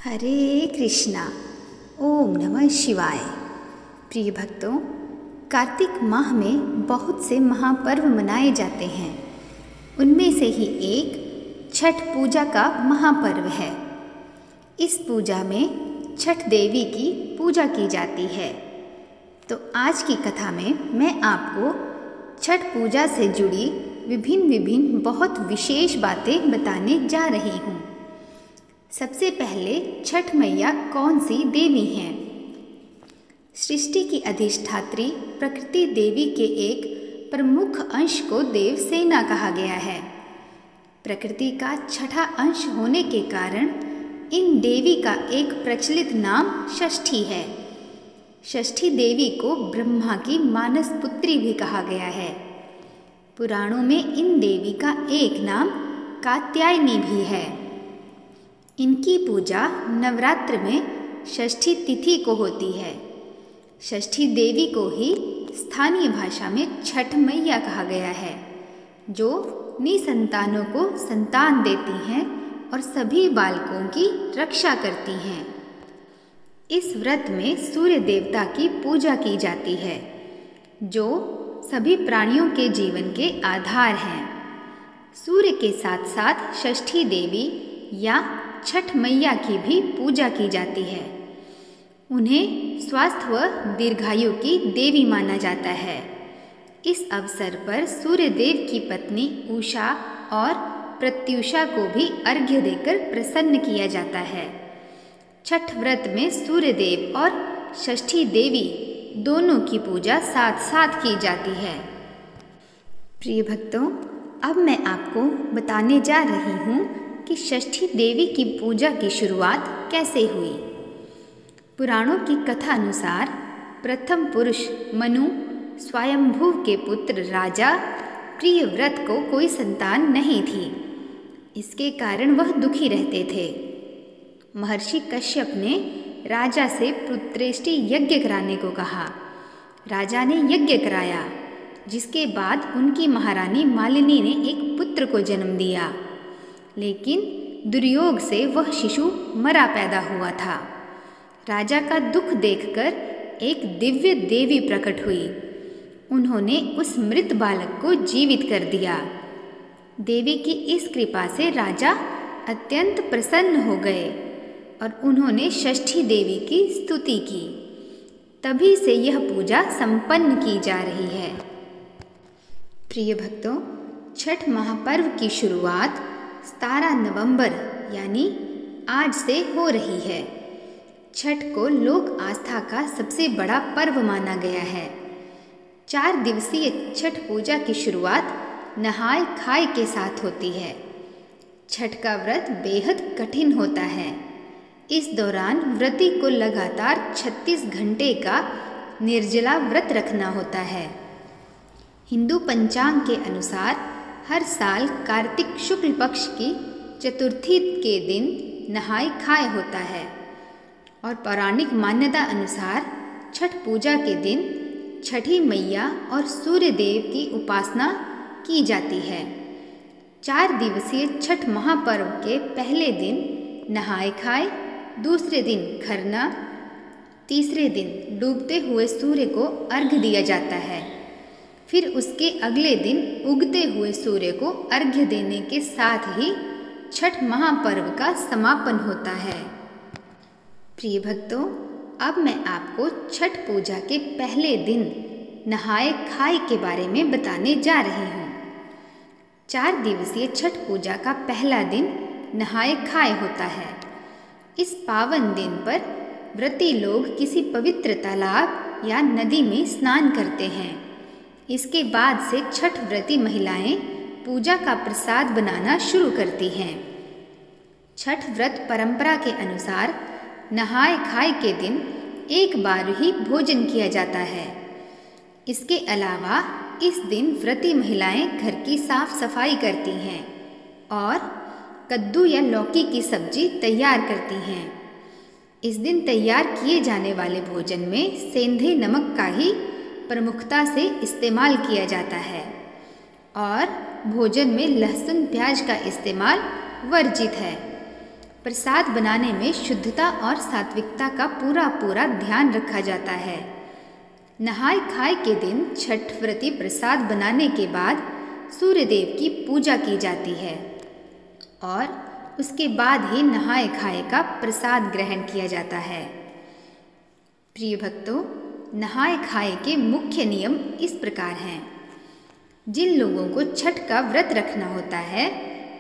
हरे कृष्णा। ओम नमः शिवाय। प्रिय भक्तों, कार्तिक माह में बहुत से महापर्व मनाए जाते हैं। उनमें से ही एक छठ पूजा का महापर्व है। इस पूजा में छठ देवी की पूजा की जाती है। तो आज की कथा में मैं आपको छठ पूजा से जुड़ी विभिन्न बहुत विशेष बातें बताने जा रही हूँ। सबसे पहले छठ मैया कौन सी देवी हैं? सृष्टि की अधिष्ठात्री प्रकृति देवी के एक प्रमुख अंश को देवसेना कहा गया है। प्रकृति का छठा अंश होने के कारण इन देवी का एक प्रचलित नाम षष्ठी है। षष्ठी देवी को ब्रह्मा की मानस पुत्री भी कहा गया है। पुराणों में इन देवी का एक नाम कात्यायनी भी है। इनकी पूजा नवरात्र में षष्ठी तिथि को होती है। षष्ठी देवी को ही स्थानीय भाषा में छठ मैया कहा गया है, जो निसंतानों को संतान देती हैं और सभी बालकों की रक्षा करती हैं। इस व्रत में सूर्य देवता की पूजा की जाती है, जो सभी प्राणियों के जीवन के आधार हैं। सूर्य के साथ साथ षष्ठी देवी या छठ मैया की भी पूजा की जाती है। उन्हें स्वास्थ्य व दीर्घायु की देवी माना जाता है। इस अवसर पर सूर्य देव की पत्नी उषा और प्रत्युषा को भी अर्घ्य देकर प्रसन्न किया जाता है। छठ व्रत में सूर्य देव और षष्ठी देवी दोनों की पूजा साथ साथ की जाती है। प्रिय भक्तों, अब मैं आपको बताने जा रही हूँ कि षष्ठी देवी की पूजा की शुरुआत कैसे हुई। पुराणों की कथा अनुसार प्रथम पुरुष मनु स्वयंभू के पुत्र राजा प्रियव्रत को कोई संतान नहीं थी। इसके कारण वह दुखी रहते थे। महर्षि कश्यप ने राजा से पुत्रेष्टि यज्ञ कराने को कहा। राजा ने यज्ञ कराया, जिसके बाद उनकी महारानी मालिनी ने एक पुत्र को जन्म दिया। लेकिन दुर्योग से वह शिशु मरा पैदा हुआ था। राजा का दुख देखकर एक दिव्य देवी प्रकट हुई। उन्होंने उस मृत बालक को जीवित कर दिया। देवी की इस कृपा से राजा अत्यंत प्रसन्न हो गए और उन्होंने षष्ठी देवी की स्तुति की। तभी से यह पूजा संपन्न की जा रही है। प्रिय भक्तों, छठ महापर्व की शुरुआत 17 नवंबर यानी आज से हो रही है। छठ को लोक आस्था का सबसे बड़ा पर्व माना गया है। 4 दिवसीय छठ पूजा की शुरुआत नहाय खाए के साथ होती है। छठ का व्रत बेहद कठिन होता है। इस दौरान व्रती को लगातार 36 घंटे का निर्जला व्रत रखना होता है। हिंदू पंचांग के अनुसार हर साल कार्तिक शुक्ल पक्ष की चतुर्थी के दिन नहाय खाए होता है और पौराणिक मान्यता अनुसार छठ पूजा के दिन छठी मैया और सूर्य देव की उपासना की जाती है। 4 दिवसीय छठ महापर्व के पहले दिन नहाय खाए, दूसरे दिन खरना, तीसरे दिन डूबते हुए सूर्य को अर्घ्य दिया जाता है। फिर उसके अगले दिन उगते हुए सूर्य को अर्घ्य देने के साथ ही छठ महापर्व का समापन होता है। प्रिय भक्तों, अब मैं आपको छठ पूजा के पहले दिन नहाए खाए के बारे में बताने जा रही हूँ। 4 दिवसीय छठ पूजा का पहला दिन नहाए खाए होता है। इस पावन दिन पर व्रती लोग किसी पवित्र तालाब या नदी में स्नान करते हैं। इसके बाद से छठ व्रती महिलाएं पूजा का प्रसाद बनाना शुरू करती हैं। छठ व्रत परंपरा के अनुसार नहाय खाए के दिन एक बार ही भोजन किया जाता है। इसके अलावा इस दिन व्रती महिलाएं घर की साफ सफाई करती हैं और कद्दू या लौकी की सब्जी तैयार करती हैं। इस दिन तैयार किए जाने वाले भोजन में सेंधे नमक का ही प्रमुखता से इस्तेमाल किया जाता है और भोजन में लहसुन प्याज का इस्तेमाल वर्जित है। प्रसाद बनाने में शुद्धता और सात्विकता का पूरा ध्यान रखा जाता है। नहाय खाए के दिन छठ व्रती प्रसाद बनाने के बाद सूर्यदेव की पूजा की जाती है और उसके बाद ही नहाय खाए का प्रसाद ग्रहण किया जाता है। प्रिय भक्तों, नहाय खाए के मुख्य नियम इस प्रकार हैं। जिन लोगों को छठ का व्रत रखना होता है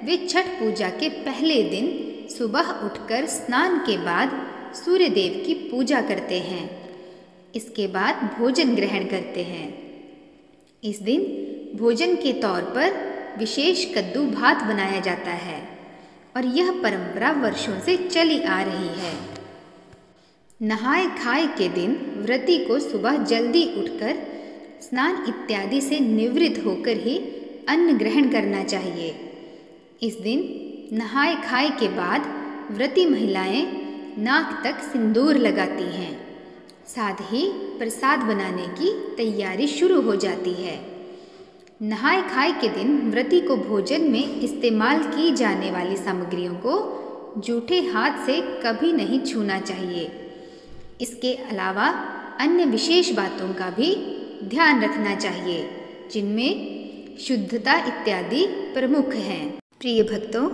वे छठ पूजा के पहले दिन सुबह उठकर स्नान के बाद सूर्यदेव की पूजा करते हैं। इसके बाद भोजन ग्रहण करते हैं। इस दिन भोजन के तौर पर विशेष कद्दू भात बनाया जाता है और यह परंपरा वर्षों से चली आ रही है। नहाय खाए के दिन व्रती को सुबह जल्दी उठकर स्नान इत्यादि से निवृत्त होकर ही अन्न ग्रहण करना चाहिए। इस दिन नहाय खाए के बाद व्रती महिलाएं नाक तक सिंदूर लगाती हैं। साथ ही प्रसाद बनाने की तैयारी शुरू हो जाती है। नहाय खाए के दिन व्रती को भोजन में इस्तेमाल की जाने वाली सामग्रियों को जूठे हाथ से कभी नहीं छूना चाहिए। इसके अलावा अन्य विशेष बातों का भी ध्यान रखना चाहिए जिनमें शुद्धता इत्यादि प्रमुख हैं। प्रिय भक्तों,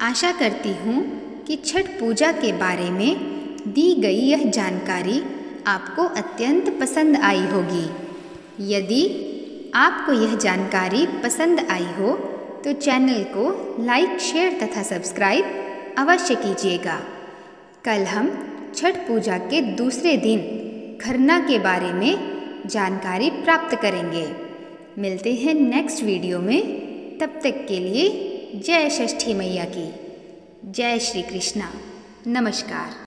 आशा करती हूँ कि छठ पूजा के बारे में दी गई यह जानकारी आपको अत्यंत पसंद आई होगी। यदि आपको यह जानकारी पसंद आई हो तो चैनल को लाइक, शेयर तथा सब्सक्राइब अवश्य कीजिएगा। कल हम छठ पूजा के दूसरे दिन खरना के बारे में जानकारी प्राप्त करेंगे। मिलते हैं नेक्स्ट वीडियो में। तब तक के लिए जय षष्ठी मैया की। जय श्री कृष्णा। नमस्कार।